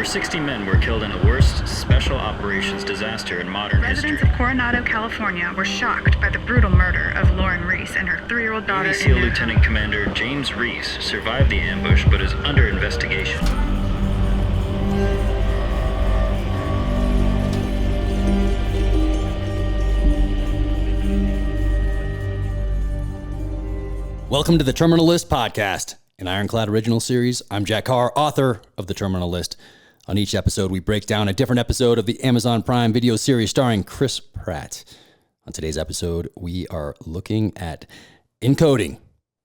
Over 60 men were killed in the worst special operations disaster in modern history. Residents of Coronado, California were shocked by the brutal murder of Lauren Reece and her 3-year-old daughter. Navy SEAL Lieutenant Commander James Reece survived the ambush but is under investigation. Welcome to the Terminal List podcast, an Ironclad original series. I'm Jack Carr, author of the Terminal List. On each episode, we break down a different episode of the Amazon Prime video series starring Chris Pratt. On today's episode, we are looking at Encoding,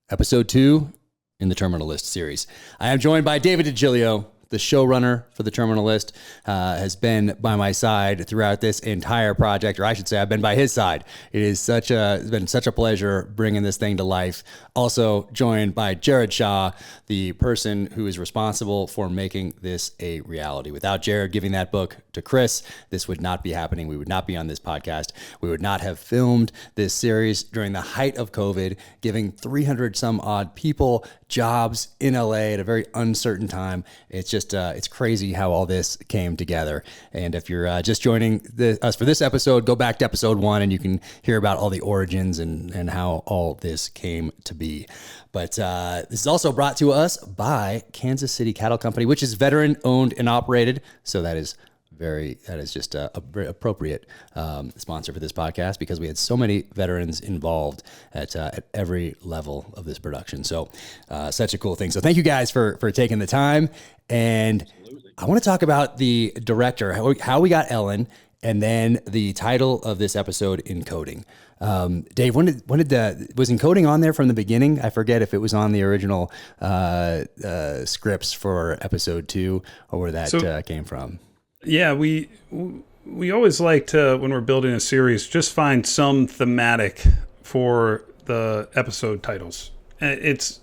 episode 2 in the Terminal List series. I am joined by David DiGilio, the showrunner for the Terminal List, has been by my side throughout this entire project, or I should say I've been by his side. It's been such a pleasure bringing this thing to life. Also joined by Jared Shaw, the person who is responsible for making this a reality. Without Jared giving that book to Chris, this would not be happening. We would not be on this podcast. We would not have filmed this series during the height of COVID, giving 300 some odd people jobs in LA at a very uncertain time. It's crazy how all this came together. And if you're just joining us for this episode, go back to episode 1 and you can hear about all the origins and how all this came to be. But this is also brought to us by Kansas City Cattle Company, which is veteran owned and operated. So that is just a very appropriate sponsor for this podcast because we had so many veterans involved at every level of this production. So such a cool thing. So thank you guys for taking the time. And absolutely. I want to talk about the director, how we got Ellen, and then the title of this episode, Encoding. Dave, was Encoding on there from the beginning? I forget if it was on the original scripts for episode 2 or where that came from. Yeah, we always like to, when we're building a series, just find some thematic for the episode titles. It's,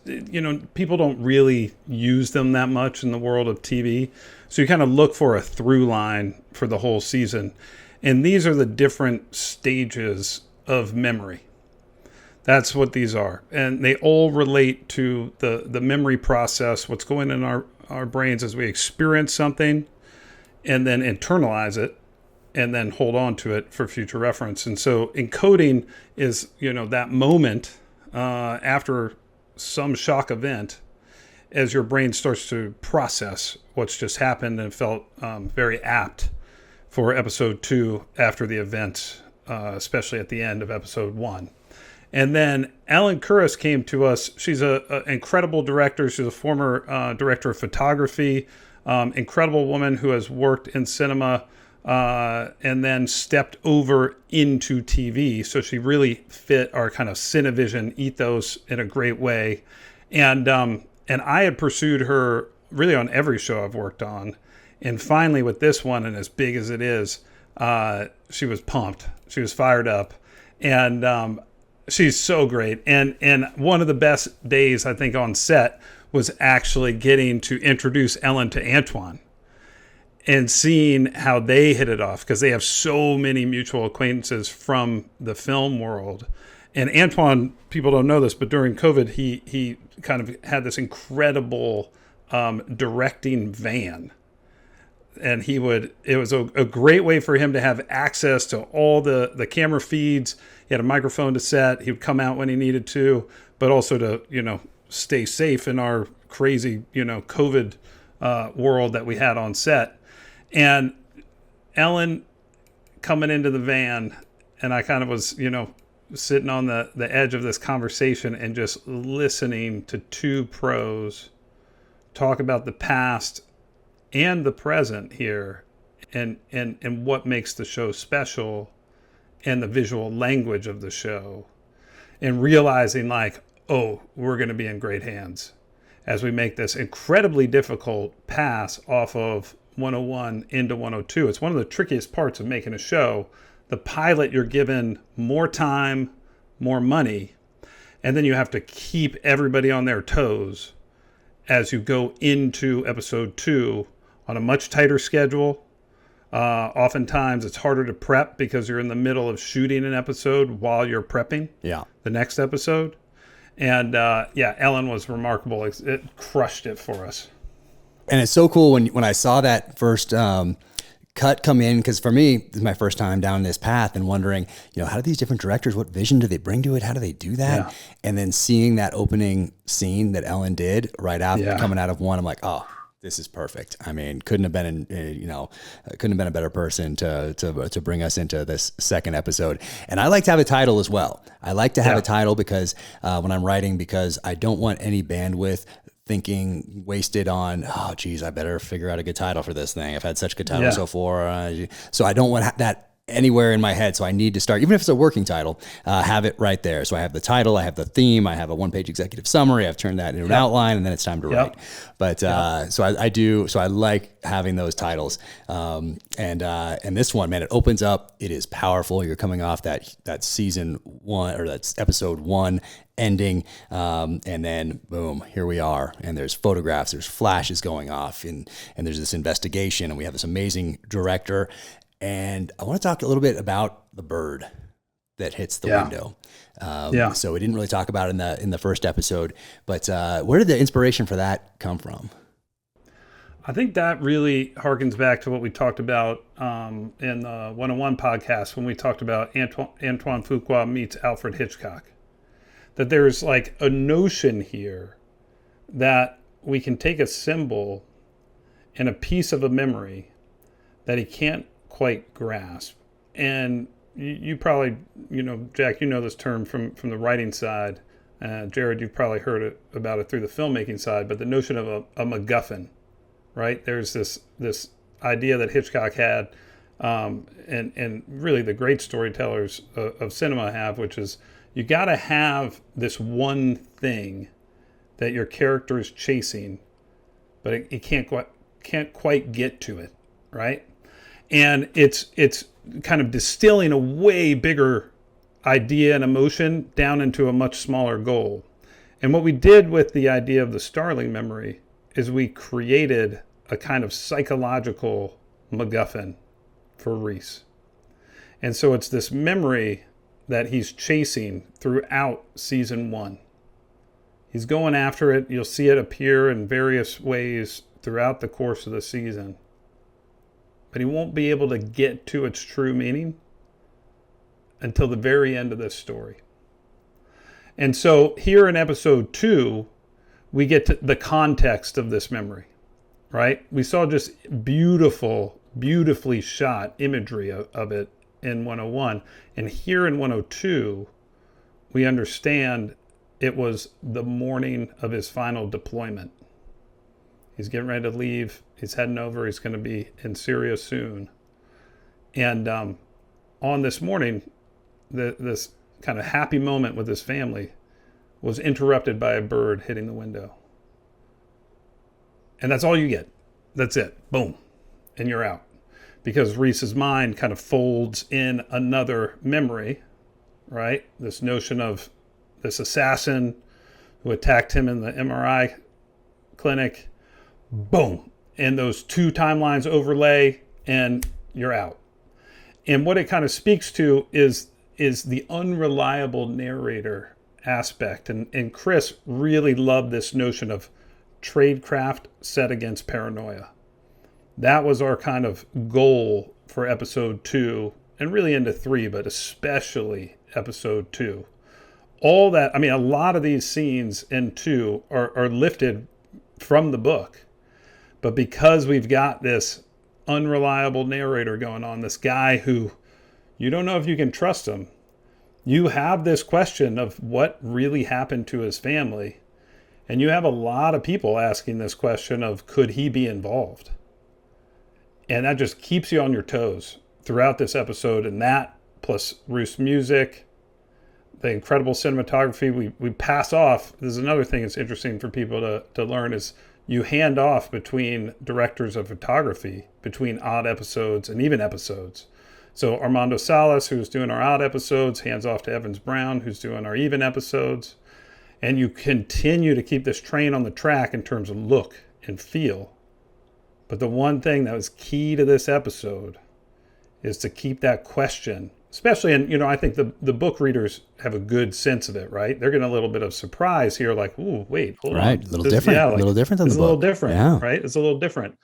people don't really use them that much in the world of TV. So you kind of look for a through line for the whole season. And these are the different stages of memory. That's what these are. And they all relate to the memory process, what's going in our brains as we experience something and then internalize it and then hold on to it for future reference. And so encoding is, that moment after some shock event as your brain starts to process what's just happened, and felt very apt for episode 2 after the event, especially at the end of episode 1. And then Ellen Kuras came to us. She's an incredible director. She's a former director of photography, incredible woman who has worked in cinema and then stepped over into TV. So she really fit our kind of Cinevision ethos in a great way. And I had pursued her really on every show I've worked on. And finally with this one, and as big as it is, she was pumped. She was fired up. And she's so great. And one of the best days, I think, on set was actually getting to introduce Ellen to Antoine and seeing how they hit it off, because they have so many mutual acquaintances from the film world. And Antoine, people don't know this, but during COVID, he kind of had this incredible directing van. And it was a great way for him to have access to all the camera feeds. He had a microphone to set. He would come out when he needed to, but also to, stay safe in our crazy, COVID world that we had on set. And Ellen coming into the van, and I kind of was, sitting on the edge of this conversation and just listening to two pros talk about the past and the present here, and what makes the show special and the visual language of the show, and realizing we're going to be in great hands as we make this incredibly difficult pass off of 101 into 102. It's one of the trickiest parts of making a show. The pilot, you're given more time, more money, and then you have to keep everybody on their toes as you go into episode 2 on a much tighter schedule. Oftentimes it's harder to prep because you're in the middle of shooting an episode while you're prepping the next episode. And Ellen was remarkable. It crushed it for us. And it's so cool when I saw that first cut come in, because for me, this is my first time down this path and wondering, how do these different directors, what vision do they bring to it? How do they do that? Yeah. And then seeing that opening scene that Ellen did right after coming out of one, I'm like, oh, this is perfect. I mean, couldn't have been a better person to bring us into this second episode. And I like to have a title as well. I like to have a title because when I'm writing, because I don't want any bandwidth thinking wasted on, oh geez, I better figure out a good title for this thing. I've had such good titles so far. So I don't want that anywhere in my head. So I need to start, even if it's a working title, have it right there. So I have the title, I have the theme, I have a 1-page executive summary. I've turned that into an outline, and then it's time to write. But so I like having those titles. And this one, man, it opens up. It is powerful. You're coming off that season 1, or that's episode 1 ending, and then boom, here we are, and there's photographs, there's flashes going off, and there's this investigation, and we have this amazing director. And I want to talk a little bit about the bird that hits the window. So we didn't really talk about it in the first episode, but where did the inspiration for that come from? I think that really harkens back to what we talked about in the 101 podcast when we talked about Antoine Fuqua meets Alfred Hitchcock. That there's like a notion here that we can take a symbol and a piece of a memory that he can't quite grasp. And you probably, Jack, this term from the writing side. Jared, you've probably heard about it through the filmmaking side, but the notion of a MacGuffin, right? There's this idea that Hitchcock had, and really the great storytellers of cinema have, which is, you got to have this one thing that your character is chasing, but it can't quite get to it, right? And it's kind of distilling a way bigger idea and emotion down into a much smaller goal. And what we did with the idea of the Starling memory is we created a kind of psychological MacGuffin for Reece. And so it's this memory that he's chasing throughout season 1. He's going after it. You'll see it appear in various ways throughout the course of the season. But he won't be able to get to its true meaning until the very end of this story. And so here in episode 2, we get to the context of this memory, right? We saw just beautifully shot imagery of it in 101. And here in 102, we understand it was the morning of his final deployment. He's getting ready to leave. He's heading over. He's going to be in Syria soon. And on this morning, this kind of happy moment with his family was interrupted by a bird hitting the window. And that's all you get. That's it. Boom. And you're out. Because Reece's mind kind of folds in another memory, right? This notion of this assassin who attacked him in the MRI clinic. Boom. And those two timelines overlay, and you're out. And what it kind of speaks to is the unreliable narrator aspect. And Chris really loved this notion of tradecraft set against paranoia. That was our kind of goal for episode 2, and really into 3, but especially episode 2. All that, I mean, a lot of these scenes in 2 are lifted from the book. But because we've got this unreliable narrator going on, this guy who you don't know if you can trust him, you have this question of what really happened to his family. And you have a lot of people asking this question of, could he be involved? And that just keeps you on your toes throughout this episode. And that, plus Reece's music, the incredible cinematography we pass off. This is another thing that's interesting for people to learn is you hand off between directors of photography, between odd episodes and even episodes. So Armando Salas, who's doing our odd episodes, hands off to Evans Brown, who's doing our even episodes. And you continue to keep this train on the track in terms of look and feel. But the one thing that was key to this episode is to keep that question especially, and I think the book readers have a good sense of it, right? They're getting a little bit of surprise here, like, ooh, wait, hold on. Right, a little different. Yeah, like, a little different than the book. It's a little different, yeah. Right? It's a little different.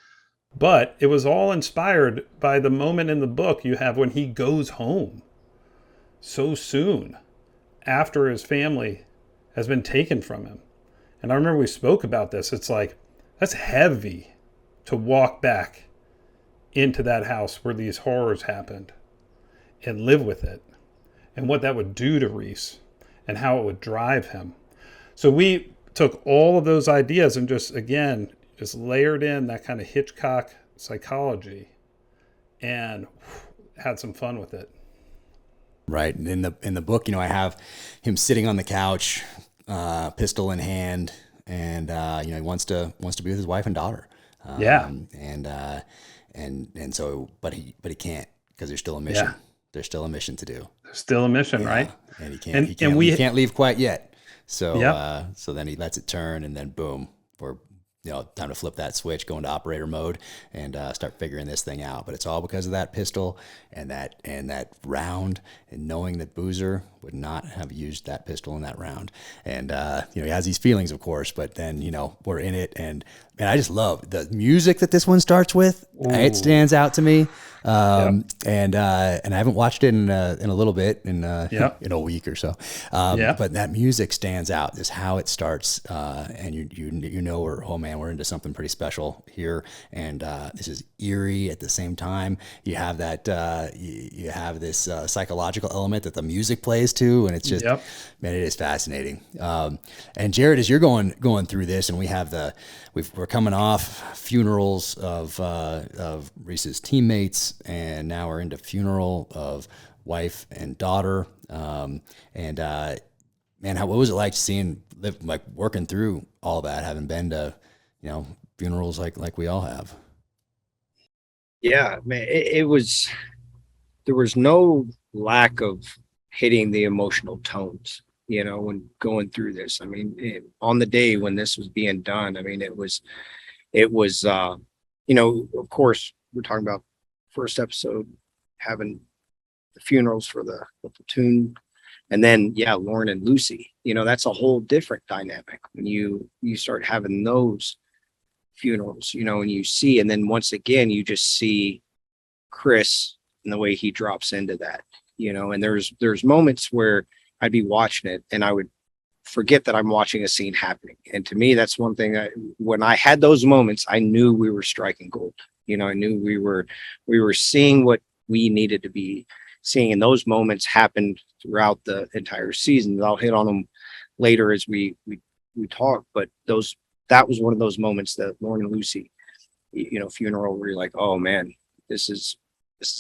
But it was all inspired by the moment in the book you have when he goes home so soon after his family has been taken from him. And I remember we spoke about this. It's like, that's heavy to walk back into that house where these horrors happened and live with it, and what that would do to Reece and how it would drive him. So we took all of those ideas and just layered in that kind of Hitchcock psychology and had some fun with it. Right. In the book, I have him sitting on the couch, pistol in hand, and he wants to be with his wife and daughter. And so, but he can't, because there's still a mission. Yeah. There's still a mission to do. There's still a mission, right? And he can't leave quite yet. So so then he lets it turn, and then boom, we're time to flip that switch, go into operator mode, and start figuring this thing out. But it's all because of that pistol and that round, and knowing that Boozer would not have used that pistol in that round. And he has these feelings, of course, but then we're in it, and man, I just love the music that this one starts with. Ooh. It stands out to me. And I haven't watched it in a little bit, in a week or so. But that music stands out. Just how it starts, and we're into something pretty special here. And this is eerie at the same time. You have that you have this psychological element that the music plays to, and it's just man, it is fascinating. And Jared, as you're going through this, and we're coming off funerals of Reece's teammates, and now we're into funeral of wife and daughter. Man, what was it like working through all that, having been to, funerals like we all have? Yeah, man, there was no lack of hitting the emotional tones, when going through this. I mean, on the day when this was being done, I mean, it was, of course, we're talking about first episode, having the funerals for the platoon, and then Lauren and Lucy. That's a whole different dynamic when you start having those funerals, and you see, and then once again you just see Chris and the way he drops into that, and there's moments where I'd be watching it and I would forget that I'm watching a scene happening. And to me, that's one thing. When I had those moments, I knew we were striking gold. I knew we were seeing what we needed to be seeing, and those moments happened throughout the entire season. I'll hit on them later as we talk, but that was one of those moments, that Lauren and Lucy, funeral, where you're like, oh man, this is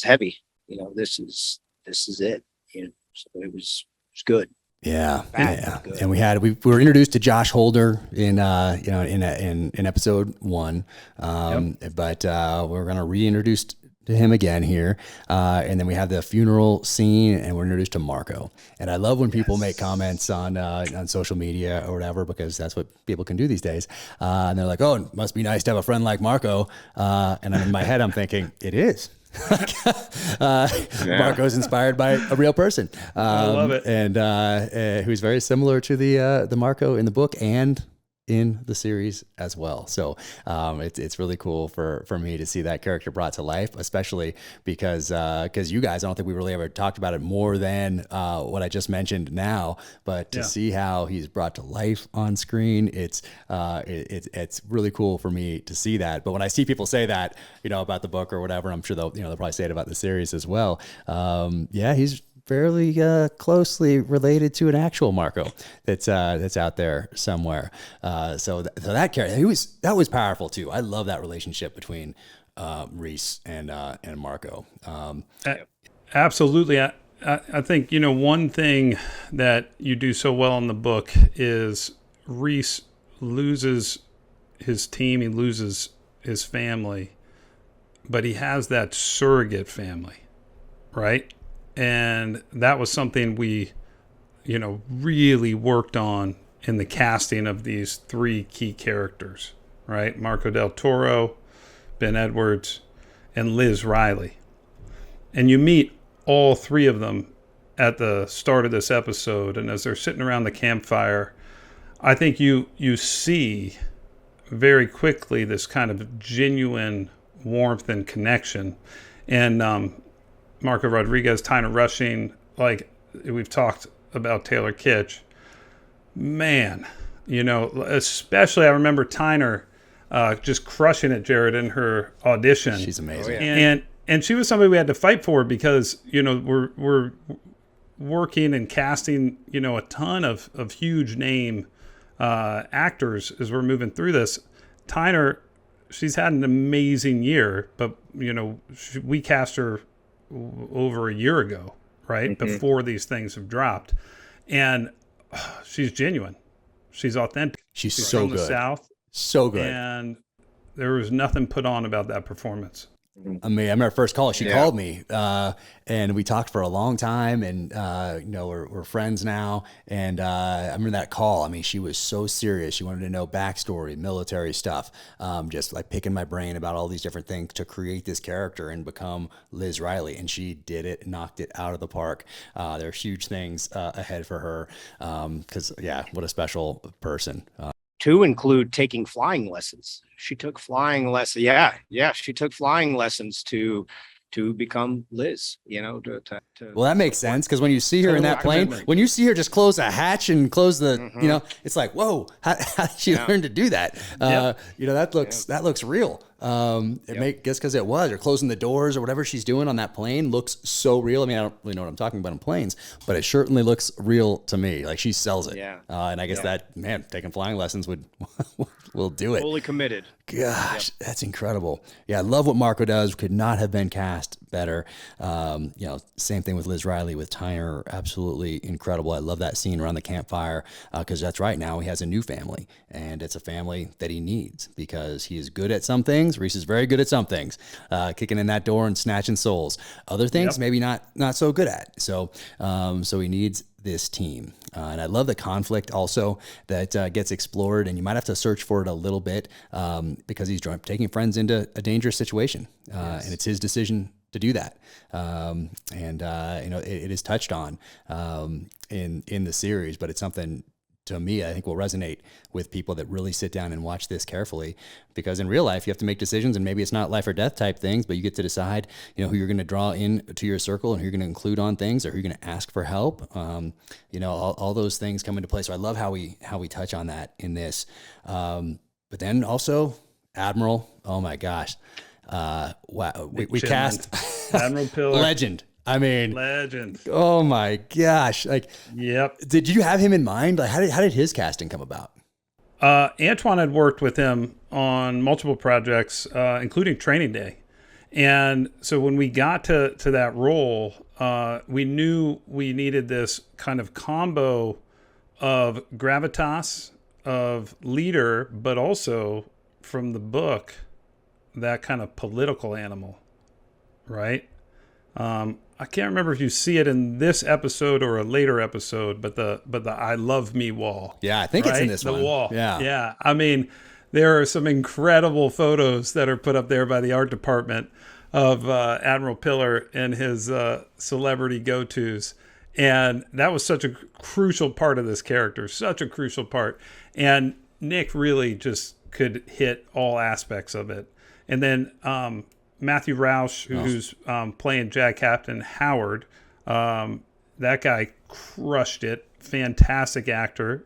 heavy. This is it. So it was good. Yeah. Good. And we were introduced to Josh Holder in episode 1. But we're going to reintroduce to him again here. And then we have the funeral scene, and we're introduced to Marco. And I love when people make comments on social media or whatever, because that's what people can do these days. And they're like, oh, it must be nice to have a friend like Marco. And in my head, I'm thinking, it is. Marco's inspired by a real person. I love it. And who's very similar to the Marco in the book and in the series as well. So it's really cool for me to see that character brought to life, especially because you guys, I don't think we really ever talked about it more than what I just mentioned now, but to see how he's brought to life on screen, it's really cool for me to see that. But when I see people say that, about the book or whatever, I'm sure they'll probably say it about the series as well. He's fairly closely related to an actual Marco that's out there somewhere. So that character, that was powerful too. I love that relationship between Reece and Marco. Absolutely. I think, one thing that you do so well in the book is Reece loses his team, he loses his family, but he has that surrogate family, right? And that was something we, really worked on in the casting of these 3 key characters, right? Marco del Toro, Ben Edwards, and Liz Riley. And you meet all three of them at the start of this episode, and as they're sitting around the campfire, I think you see very quickly this kind of genuine warmth and connection. And Marco Rodriguez, Tyner Rushing, like we've talked about Taylor Kitsch, man, especially I remember Tyner just crushing it, Jared, in her audition. She's amazing. Oh, yeah. And she was somebody we had to fight for because, we're working and casting, a ton of huge name actors as we're moving through this. Tyner, she's had an amazing year, but, we cast her over a year ago, right? Mm-hmm. Before these things have dropped. And she's genuine. She's authentic. She's She's so from the good. South. So good. And there was nothing put on about that performance. I mean, I remember her first call. She Yeah. called me, and we talked for a long time. And we're friends now. And I remember that call. I mean, she was so serious. She wanted to know backstory, military stuff, just like picking my brain about all these different things to create this character and become Liz Riley. And she did it, knocked it out of the park. There are huge things ahead for her because, what a special person. To include taking flying lessons. She took flying lessons. Yeah. She took flying lessons to become Liz, to Well, that makes sense because when you see her in that plane, when you see her just close a hatch and close the, it's like, whoa, how did she learn to do that? That looks real. Guess because it was, or closing the doors or whatever she's doing on that plane looks so real. I mean, I don't really know what I'm talking about in planes, but it certainly looks real to me. Like she sells it. Yeah. And I guess taking flying lessons will do it. fully committed. Gosh, that's incredible. Yeah, I love what Marco does. Could not have been cast better. Same thing with Liz Riley, with Tyner. Absolutely incredible. I love that scene around the campfire because that's right. Now he has a new family, and it's a family that he needs because he is good at some things. Reece is very good at some things, kicking in that door and snatching souls. Other things, maybe not so good at. So he needs this team. And I love the conflict also that gets explored, and you might have to search for it a little bit because he's taking friends into a dangerous situation, and it's his decision to do that. It is touched on in the series, but it's something to me, I think will resonate with people that really sit down and watch this carefully, because in real life you have to make decisions, and maybe it's not life or death type things, but you get to decide, who you're going to draw in to your circle and who you're going to include on things, or who you're going to ask for help. All those things come into play. So I love how we touch on that in this. But then also Admiral, oh my gosh. Wow. We cast Admiral Pillar. legend. I mean, Legend. Oh my gosh. Yep. Did you have him in mind? Like, how did his casting come about? Antoine had worked with him on multiple projects, including Training Day. And so when we got to that role, we knew we needed this kind of combo of gravitas, of leader, but also from the book, that kind of political animal, right? I can't remember if you see it in this episode or a later episode, but the I love me wall. Yeah, I think it's in this one. The wall. Yeah. Yeah. I mean, there are some incredible photos that are put up there by the art department of Admiral Pillar and his celebrity go-tos. And that was such a crucial part of this character, such a crucial part. And Nick really just could hit all aspects of it. And then Matthew Roush, who's playing Jag Captain Howard, that guy crushed it. Fantastic actor.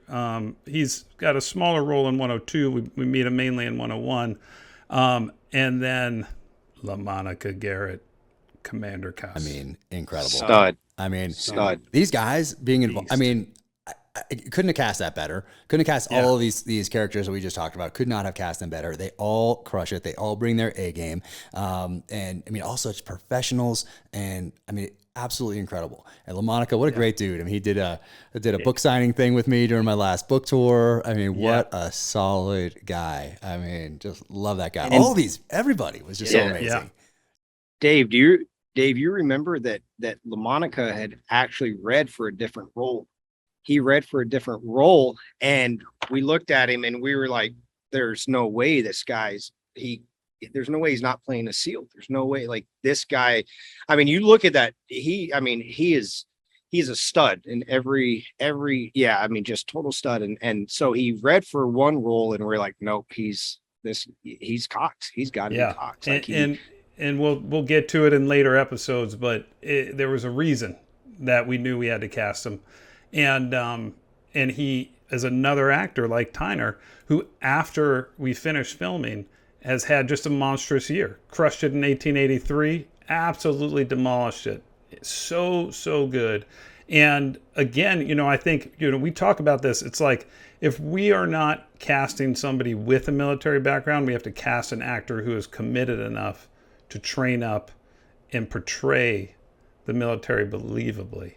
He's got a smaller role in 102. We meet him mainly in 101. And then LaMonica Garrett, Commander Cuss. I mean, incredible. Stud. I mean, Stud. these guys being involved. I mean, I couldn't have cast that better. Couldn't have cast all of these characters that we just talked about. Could not have cast them better. They all crush it. They all bring their A game. And I mean, all such professionals. And I mean, absolutely incredible. And LaMonica, what a great dude. I mean, he did a book signing thing with me during my last book tour. I mean, what a solid guy. I mean, just love that guy. Everybody was just so amazing. Yeah. Dave, do you remember that LaMonica had actually read for a different role? He read for a different role, and we looked at him and we were like, there's no way he there's no way he's not playing a SEAL. There's no way, like, this guy. I mean, you look at that. He's a stud in every. Yeah, I mean, just total stud. And so he read for one role, and we're like, nope, he's Cox. He's got to be Cox. Like and we'll get to it in later episodes, but there was a reason that we knew we had to cast him, and he is another actor like Tyner, who after we finished filming has had just a monstrous year. Crushed it in 1883, absolutely demolished it. So good. And again, I think, we talk about this. It's like, if we are not casting somebody with a military background, we have to cast an actor who is committed enough to train up and portray the military believably.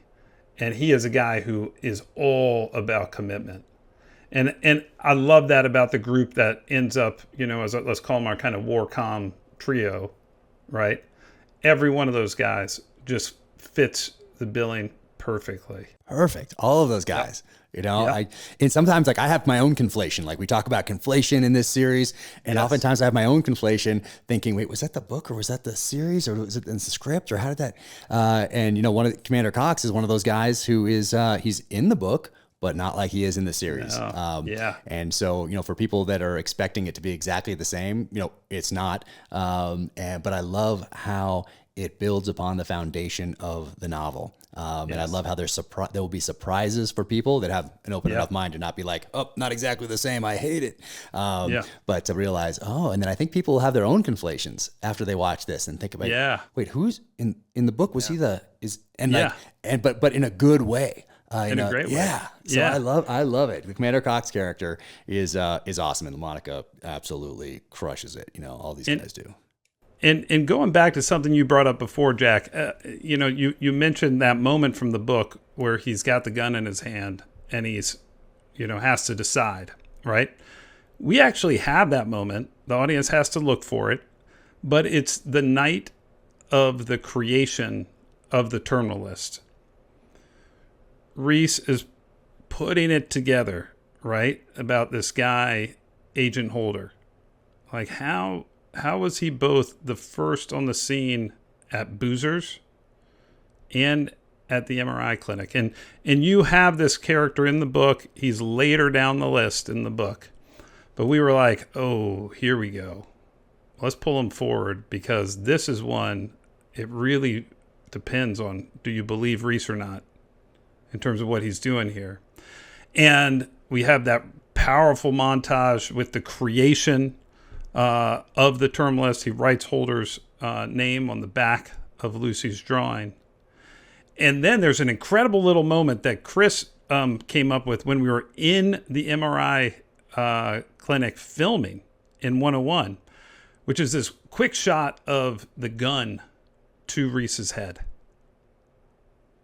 And he is a guy who is all about commitment. And I love that about the group that ends up, as let's call them our kind of WARCOM trio, right? Every one of those guys just fits the billing perfectly. Perfect. All of those guys. And sometimes, like, I have my own conflation. Like, we talk about conflation in this series, and oftentimes I have my own conflation, thinking, wait, was that the book, or was that the series, or was it in the script, or how did that? And one of Commander Cox is one of those guys who is he's in the book, but not like he is in the series. And so, for people that are expecting it to be exactly the same, it's not. But I love how it builds upon the foundation of the novel. And I love how there will be surprises for people that have an open enough mind to not be like, oh, not exactly the same, I hate it. But to realize, and then I think people will have their own conflations after they watch this and think about, wait, who's in the book? Was he but in a good way. In a great way. So I love it. The Commander Cox character is awesome, and Monica absolutely crushes it. All these guys do. And going back to something you brought up before, Jack, you mentioned that moment from the book where he's got the gun in his hand and he's, has to decide, right? We actually have that moment. The audience has to look for it, but it's the night of the creation of the terminal list. Reece is putting it together, right? About this guy, Agent Holder. Like, how was he both the first on the scene at Boozer's and at the MRI clinic? And you have this character in the book. He's later down the list in the book. But we were like, oh, here we go. Let's pull him forward, because this is one, it really depends on, do you believe Reece or not, in terms of what he's doing here. And we have that powerful montage with the creation of the term list. He writes Holder's name on the back of Lucy's drawing. And then there's an incredible little moment that Chris came up with when we were in the MRI clinic filming in 101, which is this quick shot of the gun to Reece's head.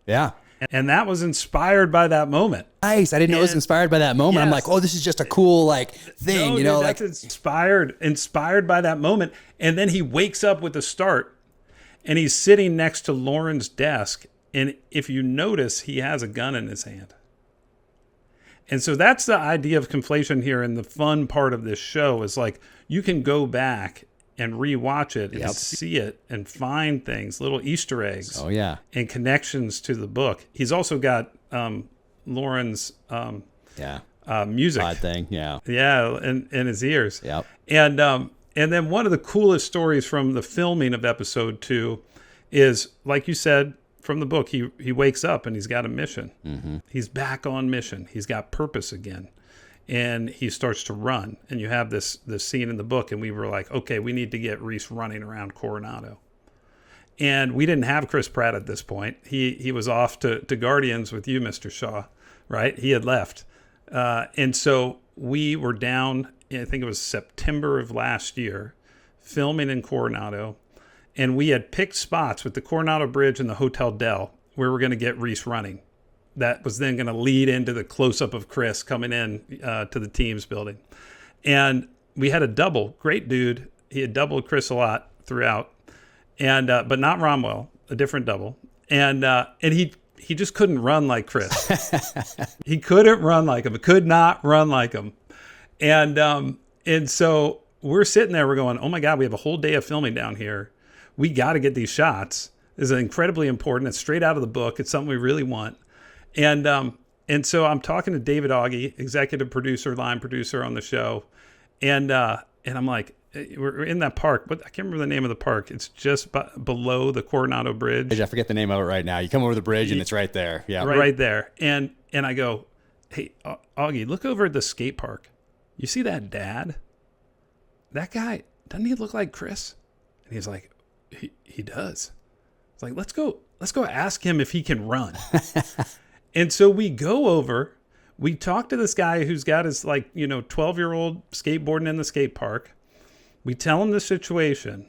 Yeah. And that was inspired by that moment. Nice. I didn't know it was inspired by that moment. Yes. I'm like, oh, this is just a cool thing, Dude, that's inspired by that moment. And then he wakes up with a start, and he's sitting next to Lauren's desk. And if you notice, he has a gun in his hand. And so that's the idea of conflation here. And the fun part of this show is, like, you can go back and rewatch it and see it and find things, little Easter eggs. Oh, yeah. And connections to the book. He's also got Lauren's music. Odd thing, yeah. Yeah, in his ears. Yep. And then one of the coolest stories from the filming of episode 2 is, like you said, from the book, he wakes up and he's got a mission. Mm-hmm. He's back on mission. He's got purpose again. And he starts to run. And you have this scene in the book, and we were like, okay, we need to get Reece running around Coronado. And we didn't have Chris Pratt at this point. He was off to Guardians with you, Mr. Shaw, right? He had left. And so we were down, I think it was September of last year, filming in Coronado. And we had picked spots with the Coronado Bridge and the Hotel Del where we're going to get Reece running. That was then going to lead into the close-up of Chris coming in to the team's building. And we had a double. Great dude. He had doubled Chris a lot throughout. And but not Romwell, a different double. And he just couldn't run like Chris. He couldn't run like him. Could not run like him. And so we're sitting there, we're going, oh my God, we have a whole day of filming down here. We got to get these shots. This is incredibly important. It's straight out of the book. It's something we really want. And so I'm talking to David Augie, executive producer, line producer on the show. And I'm like, we're in that park, but I can't remember the name of the park. It's just below the Coronado Bridge. I forget the name of it right now. You come over the bridge and it's right there. Yeah. Right there. And I go, hey, Augie, look over at the skate park. You see that dad? That guy, doesn't he look like Chris? And he's like, he does. It's like, let's go ask him if he can run. And so we go over, we talk to this guy who's got his 12-year-old skateboarding in the skate park. We tell him the situation.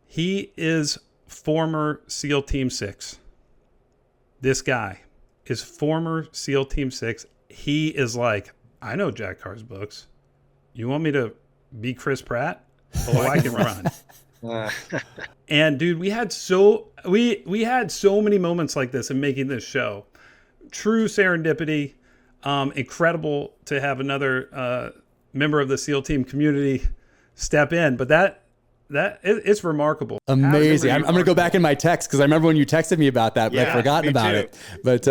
He is former SEAL Team 6. This guy is former SEAL Team 6. He is like, I know Jack Carr's books. You want me to be Chris Pratt? Oh, I can run. And dude, we had so many moments like this in making this show. True serendipity. Incredible to have another member of the SEAL team community step in, but it's remarkable. Amazing. I'm going to go back in my text because I remember when you texted me about that, but I'd forgotten about it. But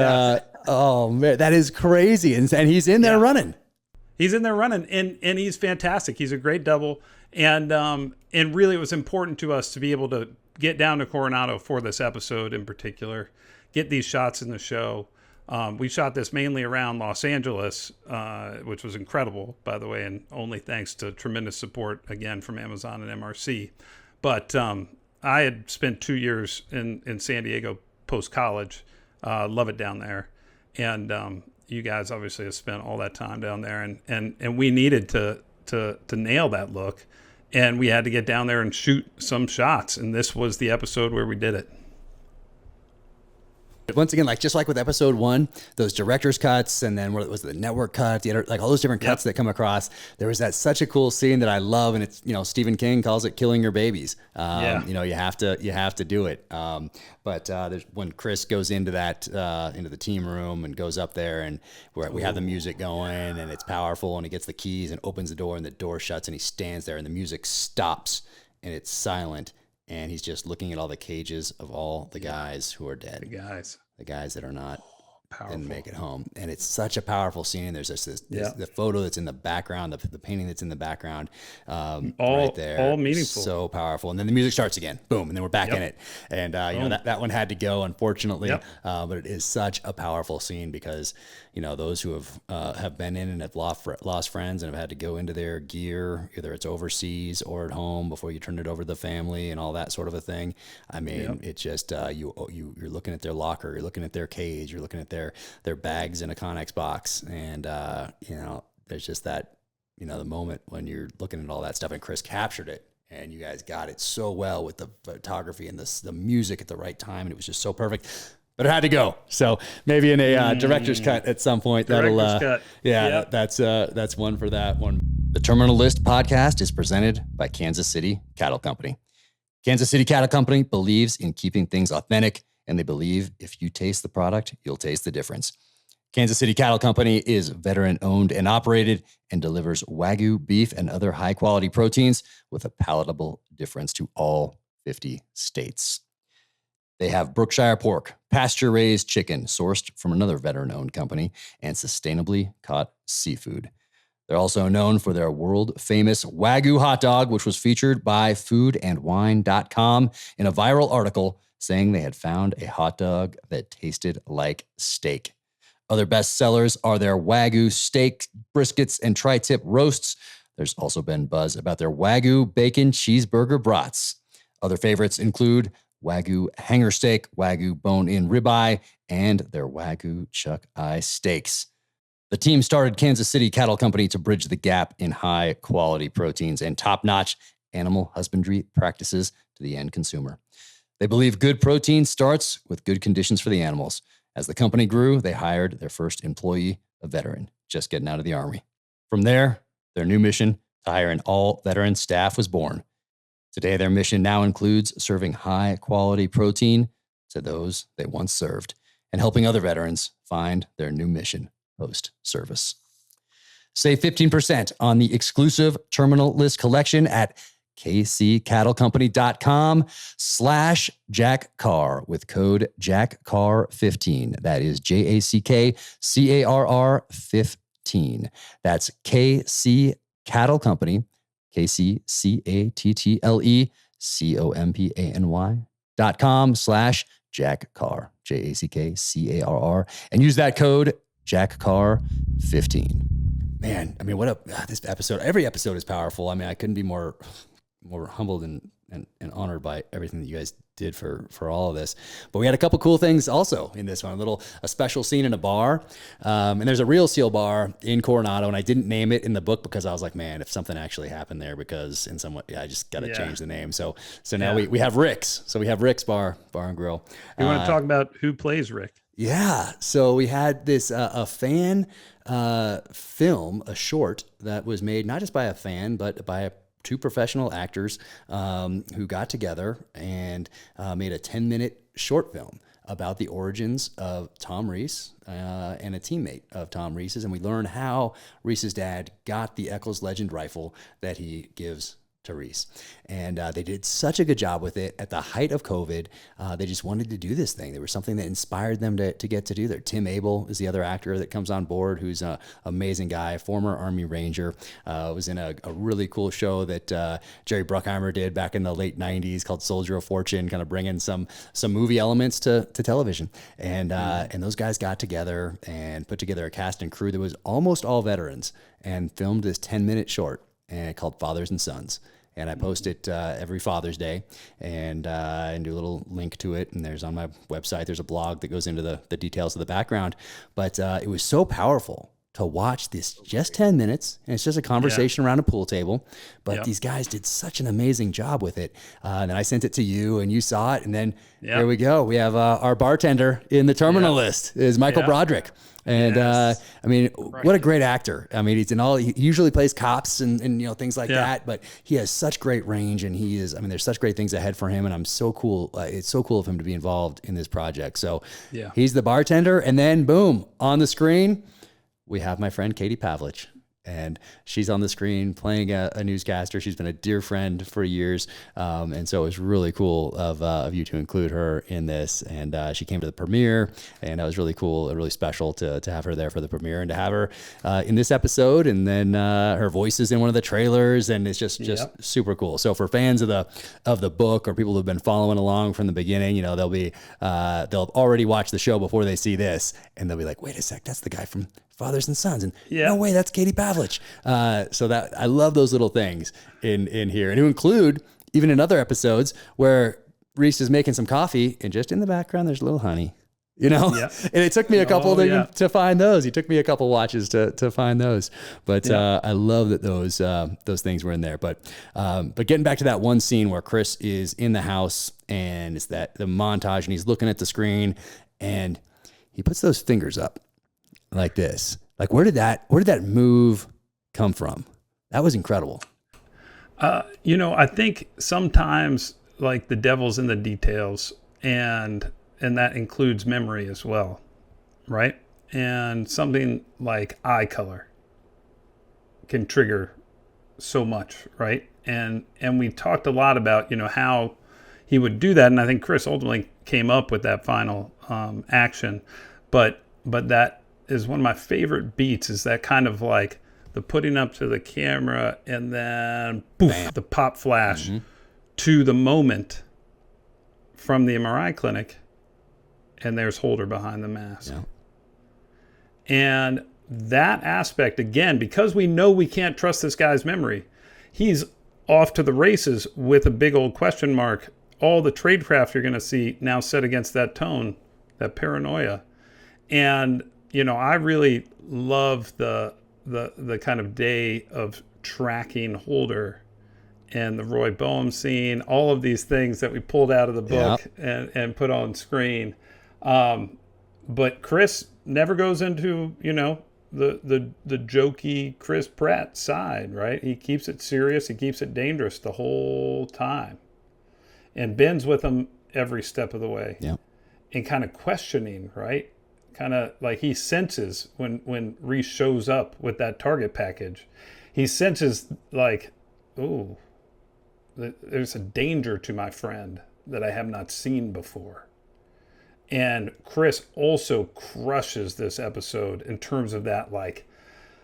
oh man, that is crazy. And he's in there running. He's in there running, and he's fantastic. He's a great double, and really it was important to us to be able to get down to Coronado for this episode in particular, get these shots in the show. We shot this mainly around Los Angeles, which was incredible, by the way, and only thanks to tremendous support, again, from Amazon and MRC. But I had spent 2 years in San Diego post-college. Love it down there. And you guys obviously have spent all that time down there. And we needed to nail that look. And we had to get down there and shoot some shots. And this was the episode where we did it. Once again, just like with episode 1, those director's cuts, and then what was the network cut, all those different cuts that come across. There was such a cool scene that I love, and it's Stephen King calls it killing your babies. You have to do it. But there's when Chris goes into the team room and goes up there, and we have the music going, and it's powerful, and he gets the keys and opens the door, and the door shuts, and he stands there, and the music stops, and it's silent. And he's just looking at all the cages of all the guys who are dead. The guys that are not didn't make it home. And it's such a powerful scene. There's the photo that's in the background, the painting that's in the background, right there. All meaningful. So powerful. And then the music starts again. Boom. And then we're back in it. And that one had to go, unfortunately. But it is such a powerful scene because those who have been in and have lost friends and have had to go into their gear, either it's overseas or at home before you turn it over to the family and all that sort of a thing. I mean, it's just you're looking at their locker, you're looking at their cage, you're looking at their bags in a Connex box, and there's just that the moment when you're looking at all that stuff, and Chris captured it. And you guys got it so well with the photography and the music at the right time, and it was just so perfect. But it had to go. So maybe in a director's cut at some point. Cut. That's one for that one. The Terminal List podcast is presented by Kansas City Cattle Company. Kansas City Cattle Company believes in keeping things authentic, and they believe if you taste the product, you'll taste the difference. Kansas City Cattle Company is veteran-owned and operated and delivers Wagyu beef and other high-quality proteins with a palatable difference to all 50 states. They have Brookshire pork, pasture-raised chicken sourced from another veteran-owned company, and sustainably caught seafood. They're also known for their world-famous Wagyu hot dog, which was featured by foodandwine.com in a viral article saying they had found a hot dog that tasted like steak. Other bestsellers are their Wagyu steak, briskets, and tri-tip roasts. There's also been buzz about their Wagyu bacon cheeseburger brats. Other favorites include Wagyu hanger steak, Wagyu bone-in ribeye, and their Wagyu chuck eye steaks. The team started Kansas City Cattle Company to bridge the gap in high-quality proteins and top-notch animal husbandry practices to the end consumer. They believe good protein starts with good conditions for the animals. As the company grew, they hired their first employee, a veteran, just getting out of the Army. From there, their new mission to hire an all-veteran staff was born. Today, their mission now includes serving high-quality protein to those they once served and helping other veterans find their new mission post-service. Save 15% on the exclusive Terminal List collection at kccattlecompany.com/Jack Carr with code JackCarr15. That is JackCarr 15. That's KC Cattle Company, KCCATTLECOMPANY.com/Jack Carr, JackCarr, and use that code JackCarr15. Man, I mean, this episode, every episode is powerful. I mean, I couldn't be more humbled and honored by everything that you guys did for all of this. But we had a couple cool things also in this one. A special scene in a bar. And there's a real SEAL bar in Coronado, and I didn't name it in the book because I was like, man, if something actually happened there, because in some way, I just got to change the name. So now we have Rick's. So we have Rick's Bar and Grill. You want to talk about who plays Rick? Yeah. So we had this, a fan film, a short that was made not just by a fan, but by two professional actors who got together and made a 10-minute short film about the origins of Tom Reece and a teammate of Tom Reece's. And we learn how Reece's dad got the Eccles Legend rifle that he gives to Reece. And they did such a good job with it at the height of COVID. They just wanted to do this thing. There was something that inspired them to get to do that. Tim Abel is the other actor that comes on board, who's an amazing guy, former Army Ranger, was in a really cool show that Jerry Bruckheimer did back in the late 90s called Soldier of Fortune, kind of bringing some movie elements to television. And those guys got together and put together a cast and crew that was almost all veterans and filmed this 10-minute short called Fathers and Sons. And I post it every Father's Day and do a little link to it. And there's on my website, there's a blog that goes into the details of the background. But it was so powerful to watch this just 10 minutes. And it's just a conversation around a pool table. But these guys did such an amazing job with it. And then I sent it to you and you saw it. And then here we go. We have our bartender in the terminal list is Michael Broderick. And I mean, what a great actor. I mean, he usually plays cops and things like that, but he has such great range, and there's such great things ahead for him. And it's so cool of him to be involved in this project. So he's the bartender, and then boom, on the screen, we have my friend Katie Pavlich. And she's on the screen playing a newscaster. She's been a dear friend for years. And so it was really cool of you to include her in this. And she came to the premiere, and that was really cool, really special to have her there for the premiere and to have her in this episode. And then her voice is in one of the trailers, and it's just super cool. So for fans of the book, or people who've been following along from the beginning, they'll already watch the show before they see this, and they'll be like, wait a sec, that's the guy from Fathers and Sons, and no way, that's Katie Pavlich. So that I love those little things in here, and to include even in other episodes where Reece is making some coffee, and just in the background there's a little honey, and it took me a couple to find those. He took me a couple watches to find those, but I love that those things were in there. But getting back to that one scene where Chris is in the house, and it's the montage, and he's looking at the screen, and he puts those fingers up like this. Like, where did that move come from? That was incredible. I think sometimes like the devil's in the details, and that includes memory as well, right? And something like eye color can trigger so much, right? And we talked a lot about, how he would do that, and I think Chris ultimately came up with that final action, but that is one of my favorite beats, is that kind of like the putting up to the camera and then poof, the pop flash to the moment from the MRI clinic, and there's Holder behind the mask. Yeah. And that aspect, again, because we know we can't trust this guy's memory, he's off to the races with a big old question mark. All the tradecraft you're going to see now set against that tone, that paranoia. And I really love the kind of day of tracking Holder and the Roy Boehm scene, all of these things that we pulled out of the book and put on screen. But Chris never goes into, the jokey Chris Pratt side, right? He keeps it serious. He keeps it dangerous the whole time. And Ben's with him every step of the way. Yeah. And kind of questioning, right? kind of like he senses when Reece shows up with that target package, he senses like, oh, there's a danger to my friend that I have not seen before. And Chris also crushes this episode in terms of that, like,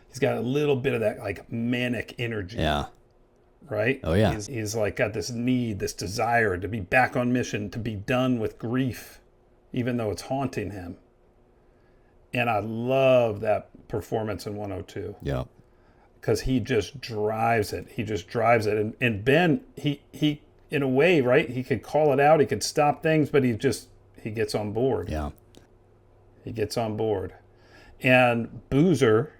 he's got a little bit of that like manic energy. Yeah. Right? Oh yeah. He's like got this need, this desire to be back on mission, to be done with grief, even though it's haunting him. And I love that performance in 102. Yeah. Because he just drives it. And Ben, he in a way, right? He could call it out. He could stop things, but he gets on board. Yeah. He gets on board. And Boozer,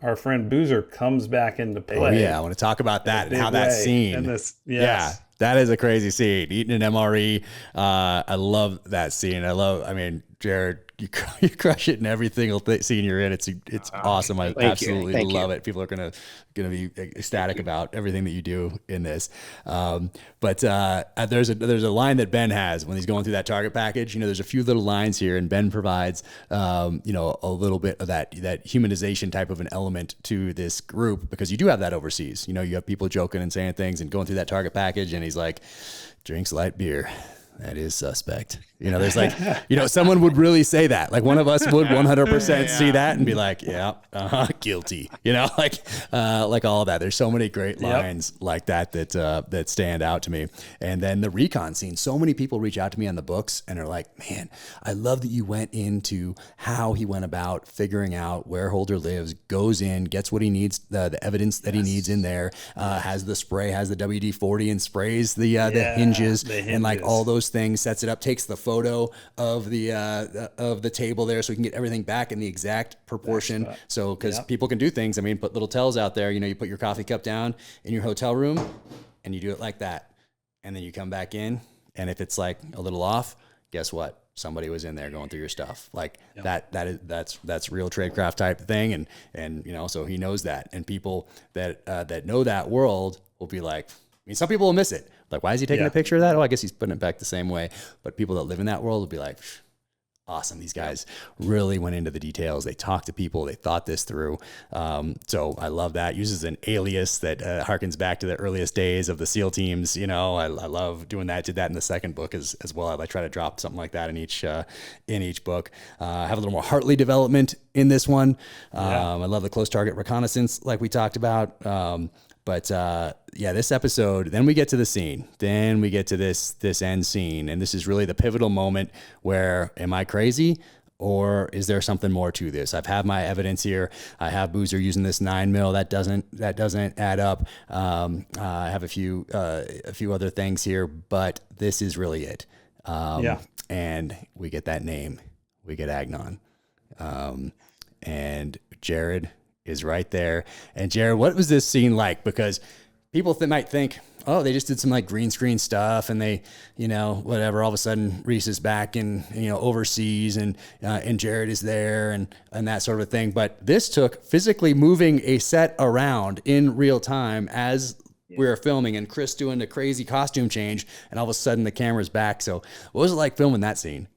our friend Boozer, comes back into play. Oh yeah, I want to talk about that and how that scene. And this, yes. Yeah, that is a crazy scene. Eating an MRE. I love that scene. I mean, Jared, you crush it in every single scene you're in. It's awesome. I absolutely love it. People are gonna be ecstatic about everything that you do in this. But there's a line that Ben has when he's going through that target package. You know, there's a few little lines here, and Ben provides a little bit of that humanization type of an element to this group, because you do have that overseas. You know, you have people joking and saying things and going through that target package, and he's like, drinks light beer. That is suspect. You know, there's like, someone would really say that. Like one of us would 100% see that and be like, yeah, guilty. Like all of that. There's so many great lines like that stand out to me. And then the recon scene. So many people reach out to me on the books and are like, man, I love that you went into how he went about figuring out where Holder lives, goes in, gets what he needs, the evidence that he needs in there, has the spray, has the WD-40 and sprays the hinges and like all those things, sets it up, takes the photo of the table there so we can get everything back in the exact proportion. So because people can do things, I mean, put little tells out there, you put your coffee cup down in your hotel room and you do it like that, and then you come back in, and if it's like a little off, guess what, somebody was in there going through your stuff. Like that's real tradecraft type thing, and so he knows that, and people that know that world will be like, I mean, some people will miss it. Like, why is he taking a picture of that? Oh, I guess he's putting it back the same way. But people that live in that world will be like, awesome. These guys really went into the details. They talked to people. They thought this through. So I love that. Uses an alias that harkens back to the earliest days of the SEAL teams. I love doing that. Did that in the second book as well. I try to drop something like that in each book. Have a little more Hartley development in this one. I love the close target reconnaissance like we talked about. But this episode, then we get to the scene. Then we get to this end scene. And this is really the pivotal moment where, am I crazy? Or is there something more to this? I've had my evidence here. I have Boozer using this 9mm. That doesn't add up. I have a few other things here, but this is really it. And we get that name. We get Agnon. And Jared is right there. And Jared, what was this scene like? Because people might think, oh, they just did some like green screen stuff, and they, whatever. All of a sudden, Reece is back in, overseas, and Jared is there, and that sort of thing. But this took physically moving a set around in real time as we were filming, and Chris doing the crazy costume change, and all of a sudden the camera's back. So, what was it like filming that scene?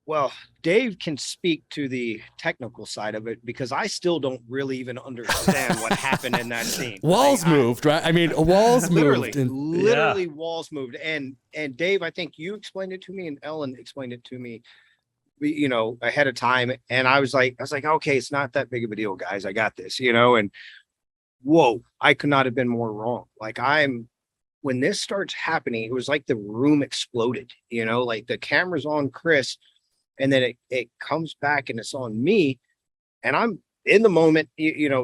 Well, Dave can speak to the technical side of it, because I still don't really even understand what happened in that scene. Walls moved, right? I mean, walls moved. Literally walls moved. And Dave, I think you explained it to me, and Ellen explained it to me, ahead of time. And I was like, okay, it's not that big of a deal, guys. I got this, and whoa, I could not have been more wrong. When this starts happening, it was like the room exploded, like the camera's on Chris, and then it comes back and it's on me, and I'm in the moment,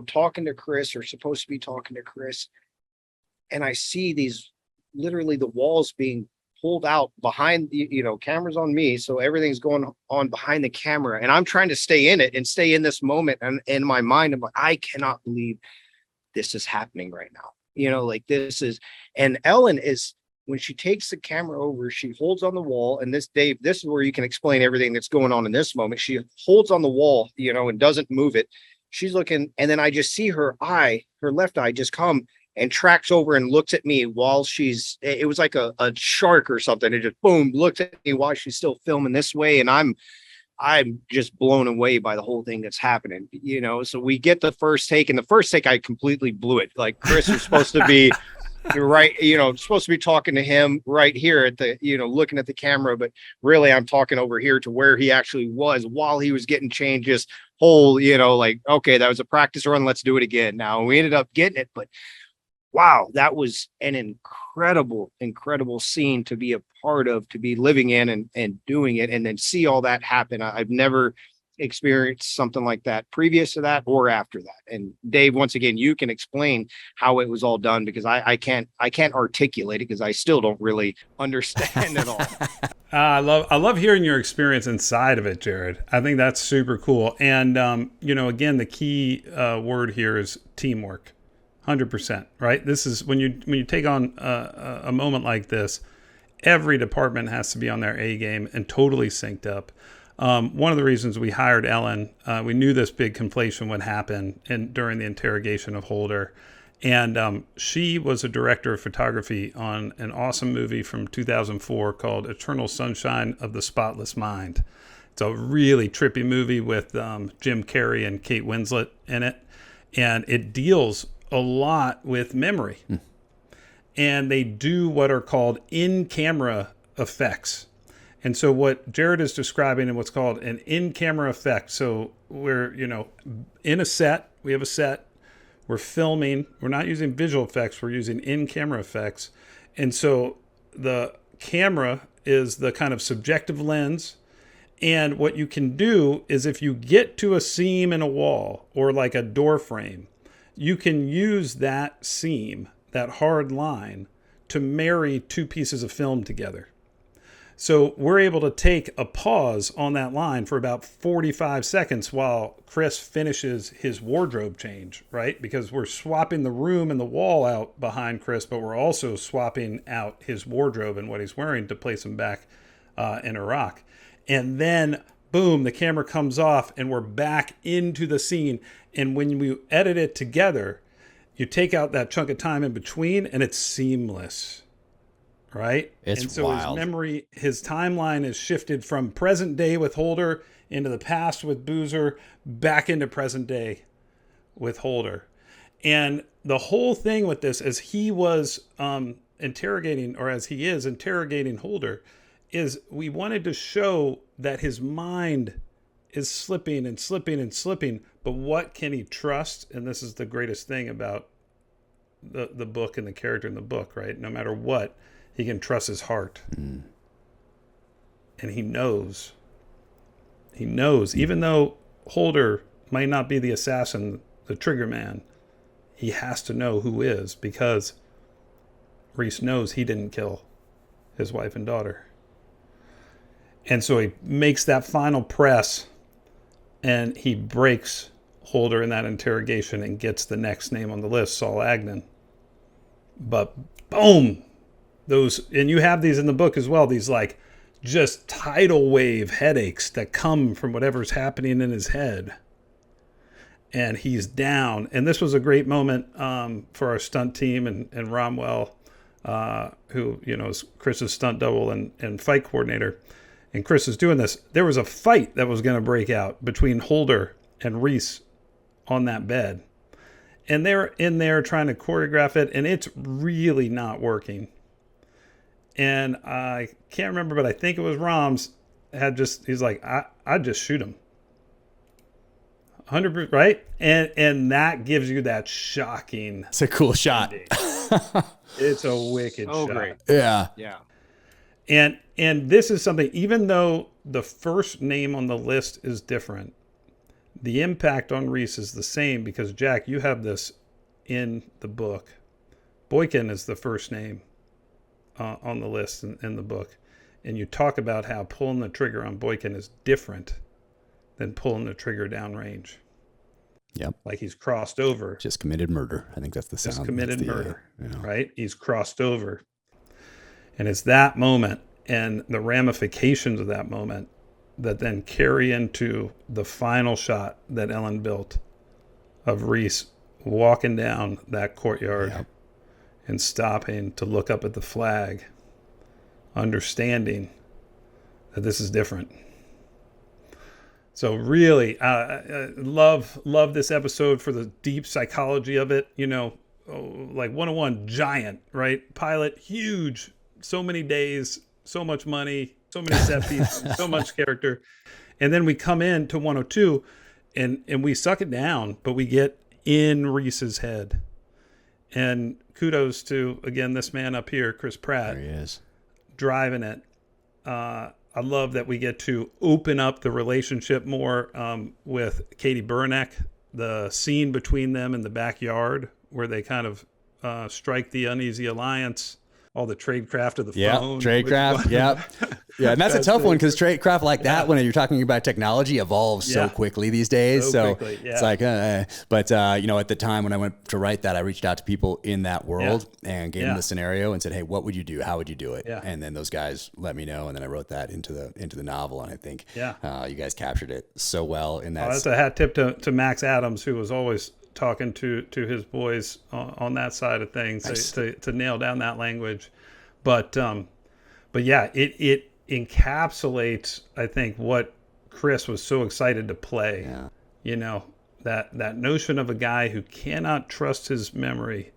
talking to Chris, or supposed to be talking to Chris. And I see these, literally the walls being pulled out behind, cameras on me. So everything's going on behind the camera, and I'm trying to stay in it and stay in this moment. And in my mind, I'm like, I cannot believe this is happening right now. This is, and Ellen is, when she takes the camera over, she holds on the wall, and this, Dave, this is where you can explain everything that's going on in this moment. She holds on the wall, and doesn't move it. She's looking, and then I just see her left eye just come and tracks over and looks at me while it was like a shark or something. It just boom, looked at me while she's still filming this way. And I'm I'm just blown away by the whole thing that's happening, you know. So we get the first take, and the first take I completely blew it. Like Chris was supposed to be right, you know, supposed to be talking to him right here at the, you know, looking at the camera, but really I'm talking over here to where he actually was while he was getting changed. This whole, you know, like, okay, that was a practice run, let's do it again now. And we ended up getting it, but wow, that was an incredible scene to be a part of, to be living in and doing it, and then see all that happen. I've never experienced something like that previous to that or after that. And Dave, once again, you can explain how it was all done, because I can't articulate it, because I still don't really understand it all. I love hearing your experience inside of it, Jared. I think that's super cool. And you know, again, the key word here is teamwork. 100%, right? This is when you take on a moment like this, every department has to be on their A game and totally synced up. One of the reasons we hired Ellen, we knew this big conflation would happen during the interrogation of Holder. And she was a director of photography on an awesome movie from 2004 called Eternal Sunshine of the Spotless Mind. It's a really trippy movie with Jim Carrey and Kate Winslet in it. And it deals a lot with memory. And they do what are called in-camera effects. And so what Jared is describing and what's called an in-camera effect. So we're, you know, in a set, we have a set, we're filming, we're not using visual effects, we're using in-camera effects. And so the camera is the kind of subjective lens. And what you can do is, if you get to a seam in a wall or like a door frame, you can use that seam, that hard line, to marry two pieces of film together. So we're able to take a pause on that line for about 45 seconds while Chris finishes his wardrobe change, right? Because we're swapping the room and the wall out behind Chris, but we're also swapping out his wardrobe and what he's wearing to place him back in Iraq. And then, boom, the camera comes off and we're back into the scene. And when we edit it together, you take out that chunk of time in between and it's seamless, right? It's and so wild. His memory, his timeline is shifted from present day with Holder into the past with Boozer, back into present day with Holder. And the whole thing with this, as he was interrogating, or as he is interrogating Holder, is we wanted to show that his mind is slipping and slipping and slipping, but what can he trust? And this is the greatest thing about the book and the character in the book, right? No matter what, he can trust his heart. And he knows, even though Holder might not be the assassin, the trigger man, he has to know who is, because Reece knows he didn't kill his wife and daughter. And so he makes that final press and he breaks Holder in that interrogation and gets the next name on the list, Saul Agnon. But boom, and you have these in the book as well, these like just tidal wave headaches that come from whatever's happening in his head. And he's down. And this was a great moment for our stunt team and Romwell, who, you know, is Chris's stunt double and fight coordinator. And Chris is doing this. There was a fight that was going to break out between Holder and Reece on that bed. And they're in there trying to choreograph it, and it's really not working. And I can't remember, but I think it was Roms he's like, I'd just shoot him. 100%, right? And that gives you that shocking. It's a cool shot. It's a wicked shot. Great. Yeah. Yeah. And this is something, even though the first name on the list is different, the impact on Reece is the same, because Jack, you have this in the book. Boykin is the first name on the list in the book. And you talk about how pulling the trigger on Boykin is different than pulling the trigger downrange. Yep. Like he's crossed over. Just committed murder. I think that's the sound. Just committed murder, yeah. right? He's crossed over. And it's that moment and the ramifications of that moment that then carry into the final shot that Ellen built of Reece walking down that courtyard and stopping to look up at the flag, understanding that this is different. So really, love this episode for the deep psychology of it. Like 101 giant, right? Pilot, huge, so many days, so much money, so many set pieces, so much character. And then we come in to 102 and we suck it down, but we get in Reese's head. And kudos to, again, this man up here, Chris Pratt. There he is. Driving it. I love that we get to open up the relationship more with Katie Burnett, the scene between them in the backyard where they kind of strike the uneasy alliance, all the tradecraft of the phone. Tradecraft, yeah. Yeah, and that's a tough one because tradecraft like that, when you're talking about technology, evolves so quickly these days. So quickly, it's like, but at the time when I went to write that, I reached out to people in that world and gave them the scenario and said, hey, what would you do? How would you do it? Yeah. And then those guys let me know, and then I wrote that into the novel, and I think you guys captured it so well in that. That's a hat tip to Max Adams, who was always talking to his boys on that side of things. Nice. to nail down that language. But yeah, it encapsulates, I think, what Chris was so excited to play. Yeah. That notion of a guy who cannot trust his memory,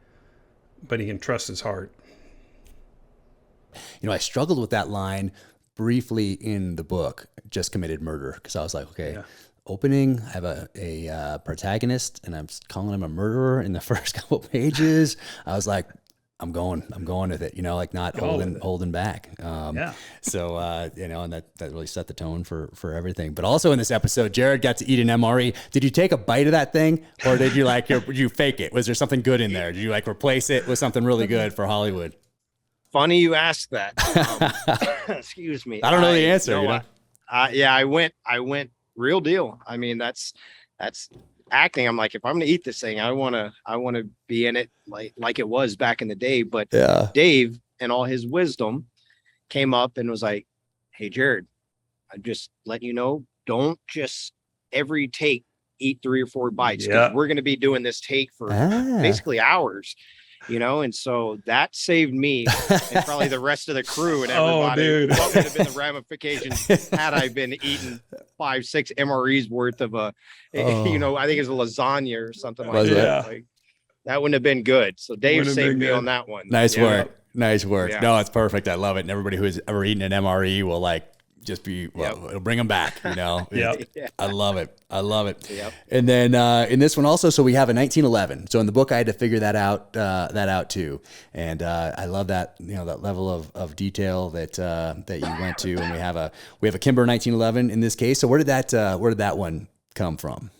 but he can trust his heart. I struggled with that line briefly in the book, Just Committed Murder, because I was like, okay, opening, I have a protagonist, and I'm calling him a murderer in the first couple pages. I was like, I'm going with it, not holding back. So, and that really set the tone for everything. But also in this episode, Jared got to eat an MRE. Did you take a bite of that thing, or did you you fake it? Was there something good in there? Did you replace it with something really good for Hollywood? Funny you ask that. Excuse me. I don't know the answer. I went real deal. I mean, that's acting. I'm like, if I'm gonna eat this thing, I wanna be in it like it was back in the day. But Dave, in all his wisdom, came up and was like, hey Jared, I'm just letting you know, don't just every take eat 3 or 4 bites, because we're gonna be doing this take for basically hours. And so that saved me and probably the rest of the crew and everybody. What would have been the ramifications had I been eating 5-6 MREs worth of I think it's a lasagna or something like that. Like, that wouldn't have been good. So Dave saved me on that one. Nice work. Yeah. No, it's perfect. I love it. And everybody who has ever eaten an MRE will just be, it'll bring them back, I love it. Yep. And then in this one also, so we have a 1911. So in the book, I had to figure that out too. And I love that, that level of detail that you went to. And we have a Kimber 1911 in this case. So where did that one come from?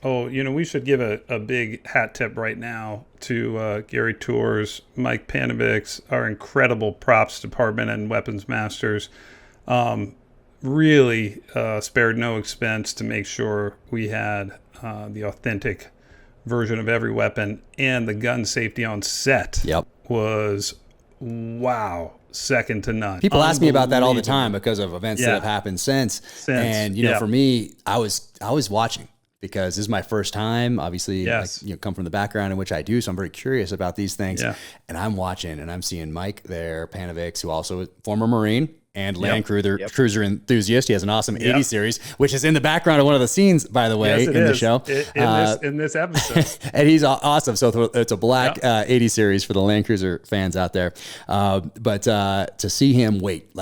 Oh, we should give a big hat tip right now to Gary Tours, Mike Panovix, our incredible props department and weapons masters. Really spared no expense to make sure we had the authentic version of every weapon, and the gun safety on set was second to none. People ask me about that all the time because of events that have happened since. And for me, I was watching, because this is my first time, obviously, come from the background in which I do. So I'm very curious about these things. Yeah. And I'm watching and I'm seeing Mike there, Panovix, who also is former Marine and Land Cruiser enthusiast. He has an awesome 80 series, which is in the background of one of the scenes, by the way, in the show. In this episode. And he's awesome. So it's a black 80 series for the Land Cruiser fans out there. But to see him wait,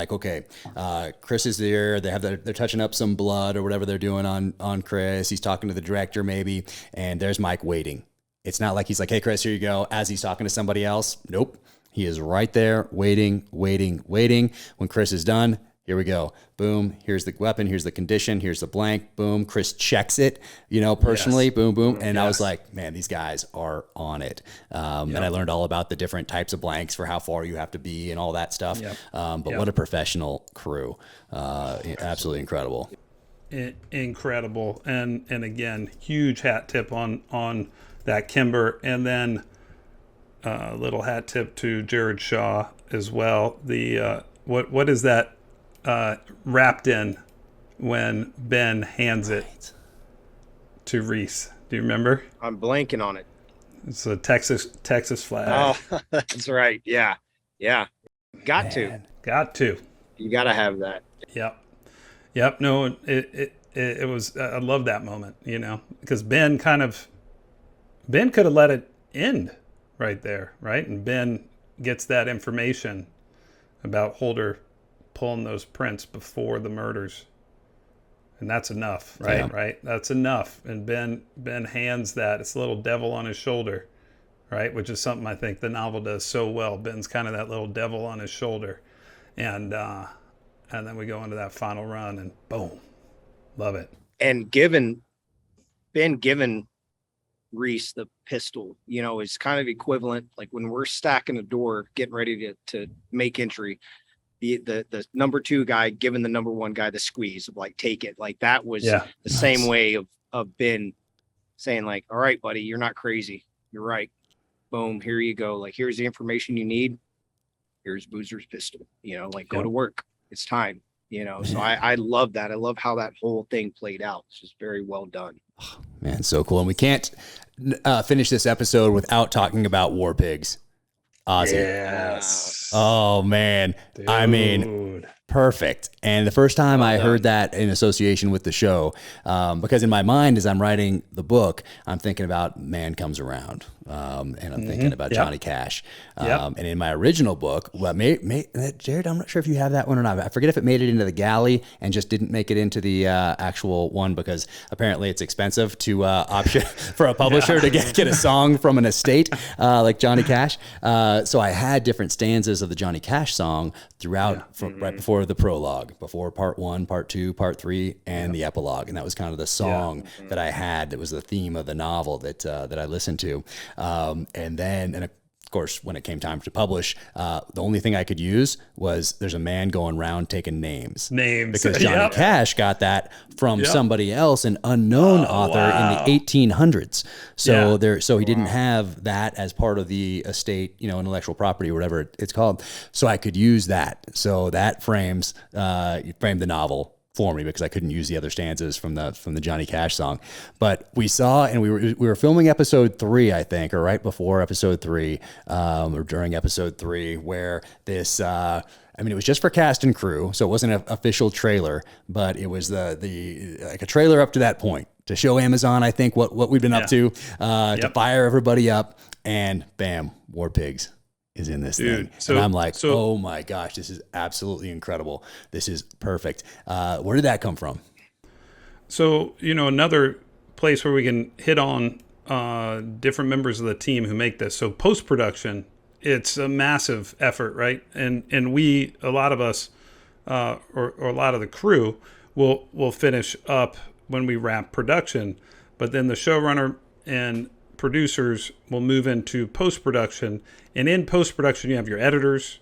Chris is there. They're touching up some blood or whatever they're doing on Chris. He's talking to the director maybe, and there's Mike waiting. It's not like he's like, hey, Chris, here you go, as he's talking to somebody else. Nope. He is right there waiting. When Chris is done, here we go. Boom. Here's the weapon. Here's the condition. Here's the blank. Boom. Chris checks it, personally. Yes. Boom, boom. And I was like, man, these guys are on it. And I learned all about the different types of blanks for how far you have to be and all that stuff. What a professional crew. Absolutely incredible. Incredible. And again, huge hat tip on that Kimber. And then little hat tip to Jared Shaw as well. The what is that wrapped in when Ben hands it to Reese? Do you remember? I'm blanking on it. It's a Texas flag. Oh, that's right. Yeah. Got to. You got to have that. Yep. Yep. No, it was, I love that moment, because Ben could have let it end right there, right? And Ben gets that information about Holder pulling those prints before the murders. And that's enough, right? Yeah. Right? That's enough. And Ben hands that. It's a little devil on his shoulder, right? Which is something I think the novel does so well. Ben's kind of that little devil on his shoulder. And then we go into that final run and boom. Love it. And Ben given Reece the pistol, is kind of equivalent. Like when we're stacking a door, getting ready to make entry, the number 2 guy giving the number 1 guy the squeeze of like, take it. Like that was the same way of Ben saying like, all right, buddy, you're not crazy. You're right. Boom. Here you go. Like, here's the information you need. Here's Boozer's pistol, go to work. It's time, so I love that. I love how that whole thing played out. It's just very well done. Man, so cool. And we can't finish this episode without talking about War Pigs. Ozzy. Yes. Oh man. Dude. I mean, perfect. And the first time I heard that in association with the show, because in my mind, as I'm writing the book, I'm thinking about Man Comes Around. And I'm thinking about Johnny Cash. And in my original book, Jared, I'm not sure if you have that one or not. I forget if it made it into the galley and just didn't make it into the actual one, because apparently it's expensive to option for a publisher to get a song from an estate like Johnny Cash. So I had different stanzas of the Johnny Cash song throughout from right before the prologue, before part 1, part 2, part 3, and the epilogue. And that was kind of the song that I had. That was the theme of the novel that I listened to. And of course, when it came time to publish, the only thing I could use was there's a man going around taking names. Because Johnny Cash got that from somebody else, an unknown author in the 1800s. So he didn't have that as part of the estate, intellectual property or whatever it's called. So I could use that. So that framed the novel for me, because I couldn't use the other stanzas from the Johnny Cash song. But we saw, and we were filming episode 3, I think, or right before episode 3, or during episode 3, where this, it was just for cast and crew, so it wasn't an official trailer, but it was the like a trailer up to that point to show Amazon, I think, what we've been up to fire everybody up, and bam, War Pigs is in this thing. And I'm like, oh my gosh, this is absolutely incredible. This is perfect. Where did that come from? So, another place where we can hit on different members of the team who make this. So post-production, it's a massive effort, right? And a lot of us, or a lot of the crew will finish up when we wrap production, but then the showrunner and producers will move into post-production. And in post-production, you have your editors,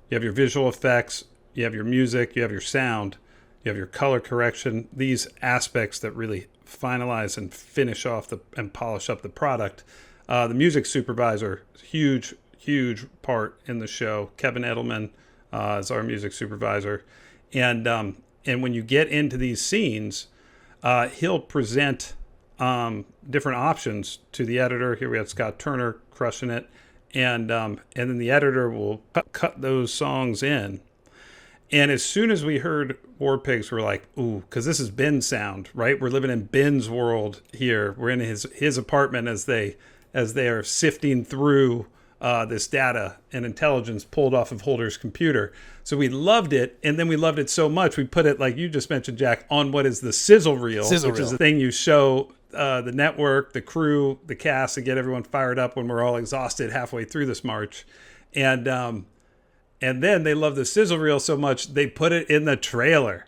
you have your visual effects, you have your music, you have your sound, you have your color correction, these aspects that really finalize and finish off and polish up the product. The music supervisor, huge part in the show. Kevin Edelman is our music supervisor. And when you get into these scenes, he'll present different options to the editor. Here we have Scott Turner crushing it. And then the editor will cut those songs in. And as soon as we heard War Pigs, we're like, ooh, because this is Ben's sound, right? We're living in Ben's world here. We're in his apartment as they are sifting through this data and intelligence pulled off of Holder's computer. So we loved it, and then we loved it so much we put it, like you just mentioned, Jack, on what is the sizzle reel, which is the thing you show the network, the crew, the cast, to get everyone fired up when we're all exhausted halfway through this march. And then they love the sizzle reel so much they put it in the trailer.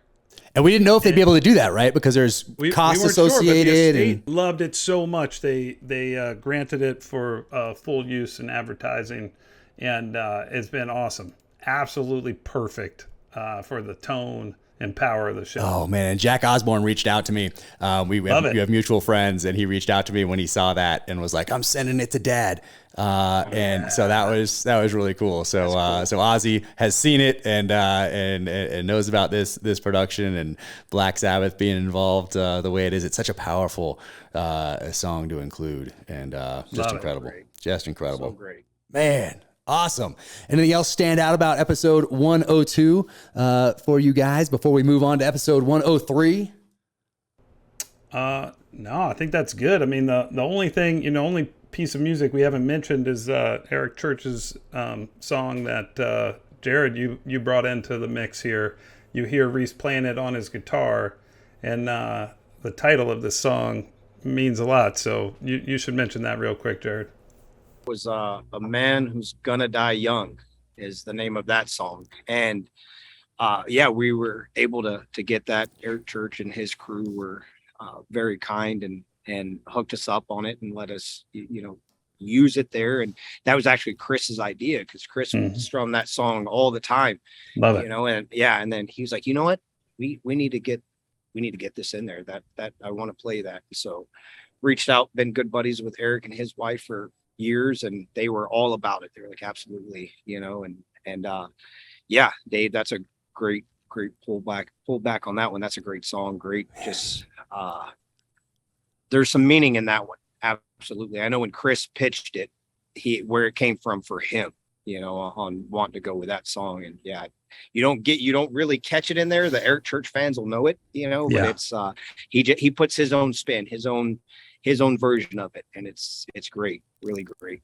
And we didn't know if they'd be able to do that, right? Because there's costs associated. Sure, but the estate loved it so much they granted it for full use in advertising, and it's been awesome, absolutely perfect for the tone and power of the show. Oh man, and Jack Osborne reached out to me. We have mutual friends, and he reached out to me when he saw that and was like, "I'm sending it to Dad." And so that was really cool. So cool. So Ozzy has seen it and knows about this production and Black Sabbath being involved the way it is. It's such a powerful song to include, and just incredible. Just incredible. So great. Man, Awesome. Anything else stand out about episode 102 for you guys before we move on to episode 103? No, I think that's good. I mean, the only thing, only piece of music we haven't mentioned is Eric Church's song that Jared, you brought into the mix here. You hear Reece playing it on his guitar, and the title of this song means a lot. So you should mention that real quick, Jared. It was A Man Who's Gonna Die Young is the name of that song. And we were able to get that. Eric Church and his crew were very kind and hooked us up on it and let us, use it there. And that was actually Chris's idea, because Chris would strum that song all the time. Love it. And then he was like, you know what, we need to get this in there, that I want to play that. So reached out, been good buddies with Eric and his wife for years, and they were all about it. They were like, absolutely, Dave, that's a great pull back on that one. That's a great song. Great. Just, there's some meaning in that one. Absolutely. I know when Chris pitched it, where it came from for him, on wanting to go with that song. And you don't really catch it in there. The Eric Church fans will know it, but it's, he puts his own spin, his own version of it. And it's great. Really great.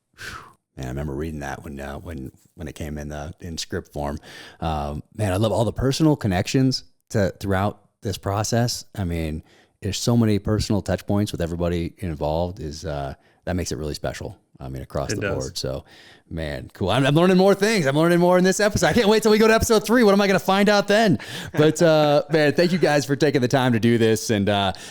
Man, I remember reading that when it came in script form. Man, I love all the personal connections throughout this process. I mean, there's so many personal touch points with everybody involved. That makes it really special. I mean, across the board. So, man, cool. I'm learning more things. I'm learning more in this episode. I can't wait till we go to episode 3. What am I going to find out then? But, man, thank you guys for taking the time to do this. And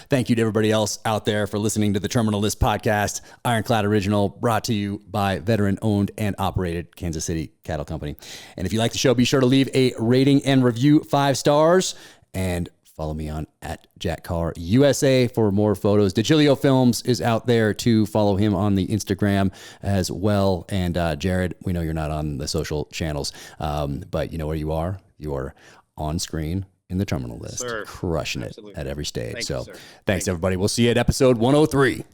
thank you to everybody else out there for listening to the Terminal List podcast, Ironclad Original, brought to you by veteran-owned and operated Kansas City Cattle Company. And if you like the show, be sure to leave a rating and review 5 stars. And follow me on @JackCarrUSA for more photos. DeGilio Films is out there too. Follow him on the Instagram as well. And Jared, we know you're not on the social channels, but you know where you are. You are on screen in the Terminal List, crushing it at every stage. Thanks, everybody. We'll see you at episode 103.